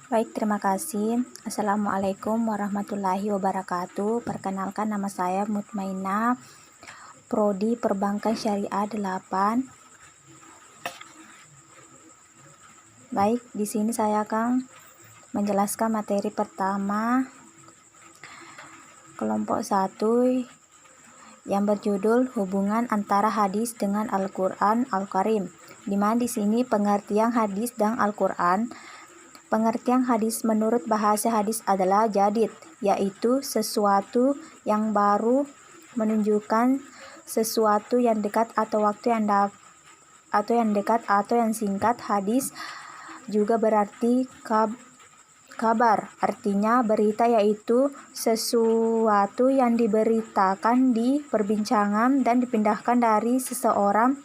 Baik, terima kasih. Assalamualaikum warahmatullahi wabarakatuh. Perkenalkan, nama saya Mutmainah, Prodi Perbankan Syariah 8. Baik, di sini saya akan menjelaskan materi pertama, kelompok 1, yang berjudul hubungan antara hadis dengan Al-Quran Al-Karim. Di mana di sini pengertian hadis dan Al-Quran. Pengertian hadis menurut bahasa hadis adalah jadid, yaitu sesuatu yang baru, menunjukkan sesuatu yang dekat atau waktu yang dekat atau yang singkat. Hadis juga berarti kabar, artinya berita, yaitu sesuatu yang diberitakan di perbincangan dan dipindahkan dari seseorang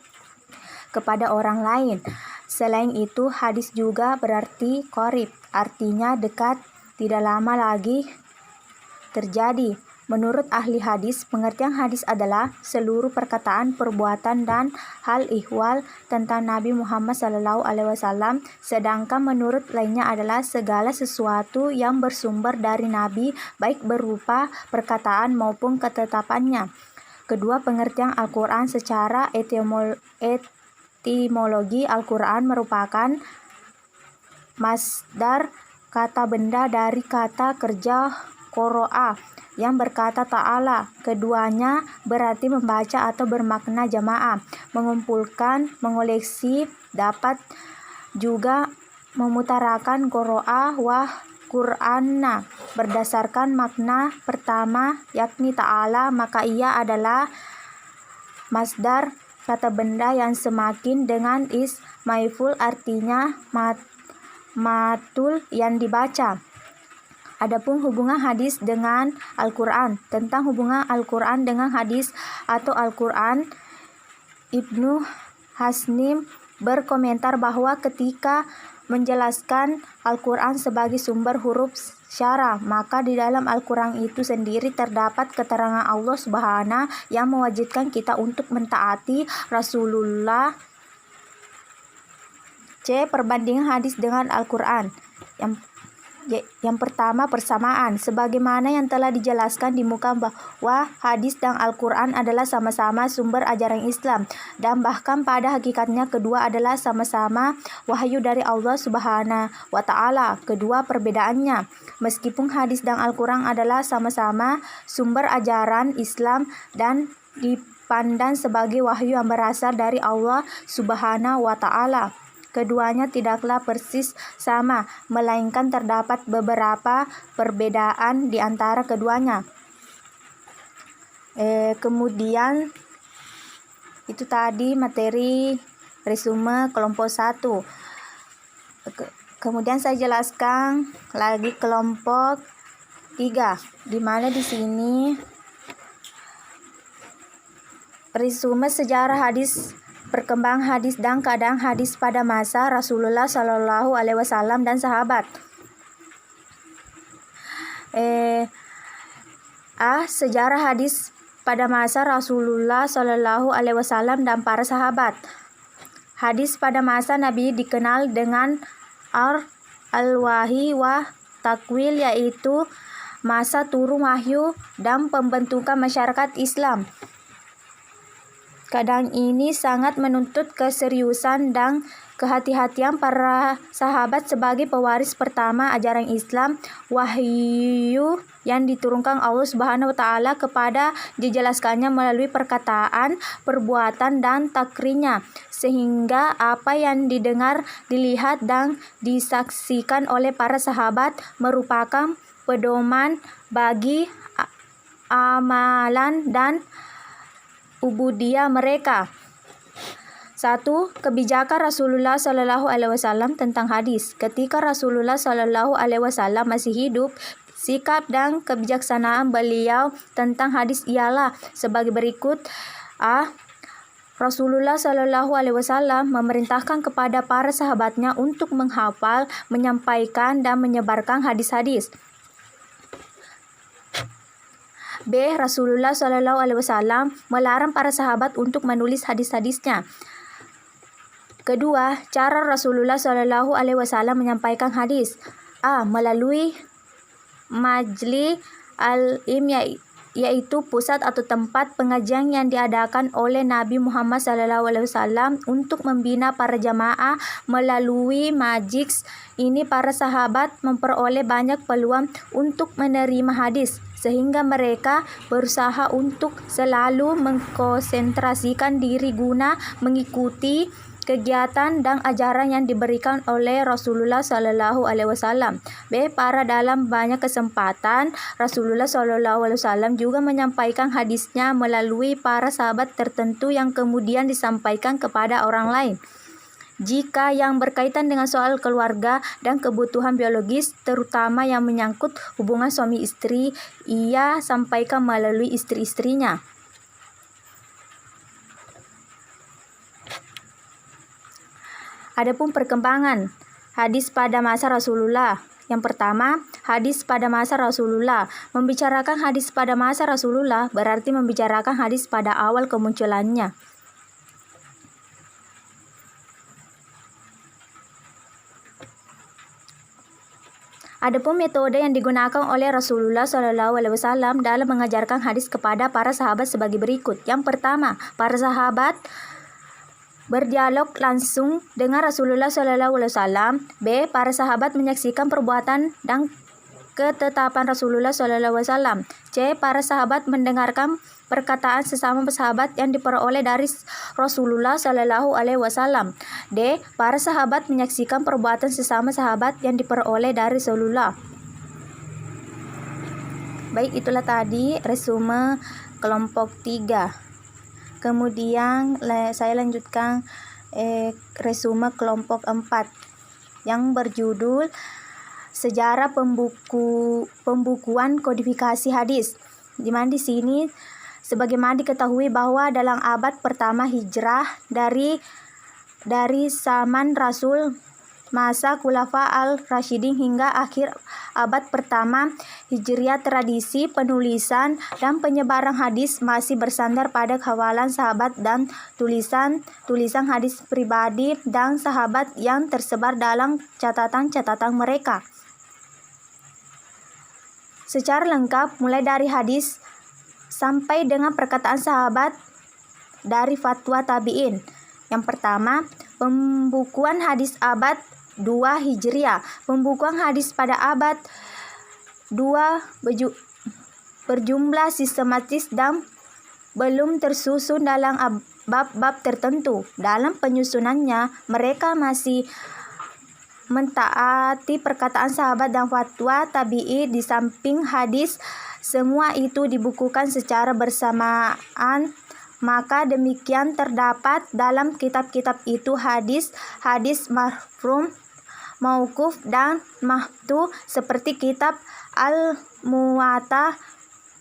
kepada orang lain. Selain itu, hadis juga berarti qarib, artinya dekat, tidak lama lagi terjadi. Menurut ahli hadis, pengertian hadis adalah seluruh perkataan, perbuatan, dan hal ihwal tentang Nabi Muhammad SAW. Sedangkan menurut lainnya adalah segala sesuatu yang bersumber dari Nabi, baik berupa perkataan maupun ketetapannya. Kedua, pengertian Al-Quran secara etimologi. Al-Quran merupakan masdar kata benda dari kata kerja qoro'a yang berkata ta'ala. Keduanya berarti membaca atau bermakna jamaah, mengumpulkan, mengoleksi. Dapat juga memutarakan qoro'a wa Qur'ana berdasarkan makna pertama, yakni ta'ala, maka ia adalah masdar kata benda yang semakin dengan maiful, artinya matul yang dibaca. Adapun hubungan hadis dengan Al-Quran. Tentang hubungan Al-Quran dengan hadis atau Al-Quran, Ibnu Hasnim berkomentar bahwa ketika menjelaskan Al-Quran sebagai sumber huruf syara, maka di dalam Al-Quran itu sendiri terdapat keterangan Allah Subhanahu yang mewajibkan kita untuk mentaati Rasulullah. C. Perbandingan hadis dengan Al-Quran. Yang pertama, persamaan. Sebagaimana yang telah dijelaskan di muka bahwa hadis dan Al-Quran adalah sama-sama sumber ajaran Islam, dan bahkan pada hakikatnya kedua adalah sama-sama wahyu dari Allah Subhanahu wa Ta'ala. Kedua perbedaannya, meskipun hadis dan Al-Quran adalah sama-sama sumber ajaran Islam dan dipandang sebagai wahyu yang berasal dari Allah Subhanahu wa Ta'ala, keduanya tidaklah persis sama, melainkan terdapat beberapa perbedaan di antara keduanya. Kemudian itu tadi materi resume kelompok 1. Kemudian saya jelaskan lagi kelompok 3, di mana di sini resume sejarah hadis, perkembangan hadis dan keadaan hadis pada masa Rasulullah SAW dan sahabat. Sejarah hadis pada masa Rasulullah SAW dan para sahabat. Hadis pada masa Nabi dikenal dengan al-wahyi wa takwil, yaitu masa turun wahyu dan pembentukan masyarakat Islam. Keadaan ini sangat menuntut keseriusan dan kehati-hatian para sahabat sebagai pewaris pertama ajaran Islam. Wahyu yang diturunkan Allah Subhanahu wa Ta'ala kepada dijelaskannya melalui perkataan, perbuatan, dan takrirnya, sehingga apa yang didengar, dilihat, dan disaksikan oleh para sahabat merupakan pedoman bagi amalan dan ubudiyah mereka. 1. Kebijakan Rasulullah SAW tentang hadis. Ketika Rasulullah SAW masih hidup, sikap dan kebijaksanaan beliau tentang hadis ialah sebagai berikut. Rasulullah SAW memerintahkan kepada para sahabatnya untuk menghafal, menyampaikan, dan menyebarkan hadis-hadis. B. Rasulullah SAW melarang para sahabat untuk menulis hadis-hadisnya. Kedua, cara Rasulullah SAW menyampaikan hadis. A. Melalui Majlis Al-Ilm, yaitu pusat atau tempat pengajian yang diadakan oleh Nabi Muhammad SAW untuk membina para jamaah. Melalui majlis ini para sahabat memperoleh banyak peluang untuk menerima hadis, sehingga mereka berusaha untuk selalu mengkonsentrasikan diri guna mengikuti kegiatan dan ajaran yang diberikan oleh Rasulullah SAW. B. Pada dalam banyak kesempatan Rasulullah SAW juga menyampaikan hadisnya melalui para sahabat tertentu yang kemudian disampaikan kepada orang lain. Jika yang berkaitan dengan soal keluarga dan kebutuhan biologis, terutama yang menyangkut hubungan suami istri, ia sampaikan melalui istri-istrinya. Adapun perkembangan hadis pada masa Rasulullah. Yang pertama, hadis pada masa Rasulullah. Membicarakan hadis pada masa Rasulullah berarti membicarakan hadis pada awal kemunculannya. Adapun metode yang digunakan oleh Rasulullah SAW dalam mengajarkan hadis kepada para sahabat sebagai berikut. Yang pertama, para sahabat berdialog langsung dengan Rasulullah SAW. B. Para sahabat menyaksikan perbuatan dan ketetapan Rasulullah SAW. C. Para sahabat mendengarkan perkataan sesama sahabat yang diperoleh dari Rasulullah SAW. D. Para sahabat menyaksikan perbuatan sesama sahabat yang diperoleh dari Rasulullah. Baik, itulah tadi resume kelompok 3. Kemudian saya lanjutkan resume kelompok 4 yang berjudul Sejarah Pembukuan Kodifikasi Hadis. Di mana di sini sebagaimana diketahui bahwa dalam abad pertama Hijrah dari zaman Rasul, masa Khulafa al-Rasyidin hingga akhir abad pertama Hijriah, tradisi penulisan dan penyebaran hadis masih bersandar pada hafalan sahabat dan tulisan hadis pribadi dan sahabat yang tersebar dalam catatan-catatan mereka. Secara lengkap mulai dari hadis sampai dengan perkataan sahabat dari fatwa tabi'in. Yang pertama, pembukuan hadis abad 2 Hijriah. Pembukuan hadis pada abad 2 berjumlah sistematis dan belum tersusun dalam bab-bab tertentu. Dalam penyusunannya, mereka masih mentaati perkataan sahabat dan fatwa tabi'i. Di samping hadis, semua itu dibukukan secara bersamaan. Maka demikian terdapat dalam kitab-kitab itu hadis marfu', mauquf dan maqtu seperti kitab Al-Muwatta,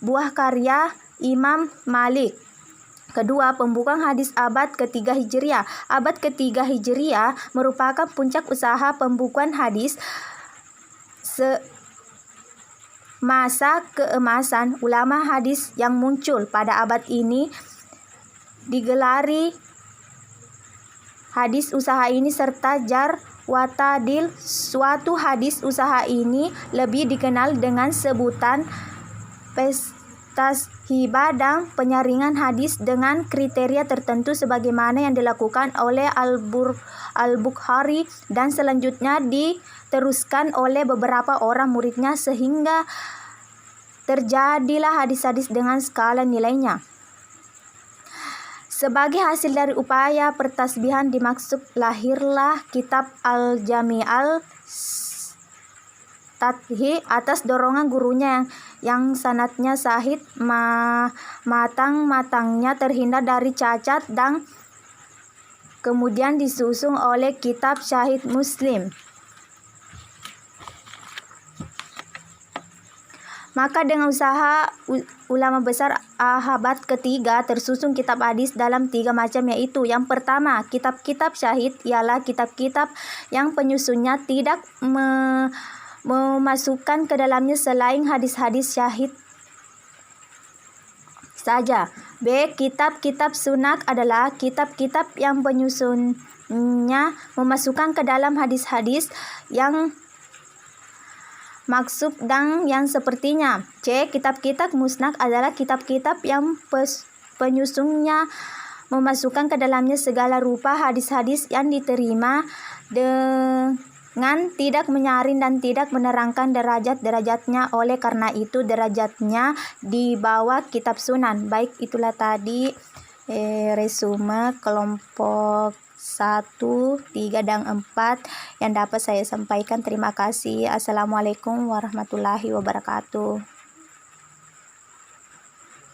buah karya Imam Malik. Kedua, pembukuan hadis abad ketiga Hijriah. Abad ketiga Hijriah merupakan puncak usaha pembukuan hadis. Masa keemasan ulama hadis yang muncul pada abad ini digelari hadis usaha ini serta jar wa ta'dil. Suatu hadis usaha ini lebih dikenal dengan sebutan hibah dan penyaringan hadis dengan kriteria tertentu sebagaimana yang dilakukan oleh Al-Bukhari dan selanjutnya diteruskan oleh beberapa orang muridnya sehingga terjadilah hadis-hadis dengan skala nilainya. Sebagai hasil dari upaya pertasbihan dimaksud lahirlah kitab Al-Jami' Al-Tadhih atas dorongan gurunya yang sanadnya sahih, matang-matangnya terhindar dari cacat, dan kemudian disusun oleh kitab Sahih Muslim. Maka dengan usaha ulama besar abad ketiga tersusun kitab hadis dalam 3 macam, yaitu yang pertama, kitab-kitab syahid ialah kitab-kitab yang penyusunnya tidak memasukkan ke dalamnya selain hadis-hadis syahid saja. B. Kitab-kitab sunnah adalah kitab-kitab yang penyusunnya memasukkan ke dalam hadis-hadis yang maksud dan yang sepertinya. C. Kitab-kitab musnad adalah kitab-kitab yang penyusunnya memasukkan ke dalamnya segala rupa hadis-hadis yang diterima dengan tidak menyaring dan tidak menerangkan derajat-derajatnya. Oleh karena itu derajatnya di bawah kitab sunan. Baik, itulah tadi resume kelompok 1, 3, dan 4 yang dapat saya sampaikan. Terima kasih. Assalamualaikum warahmatullahi wabarakatuh.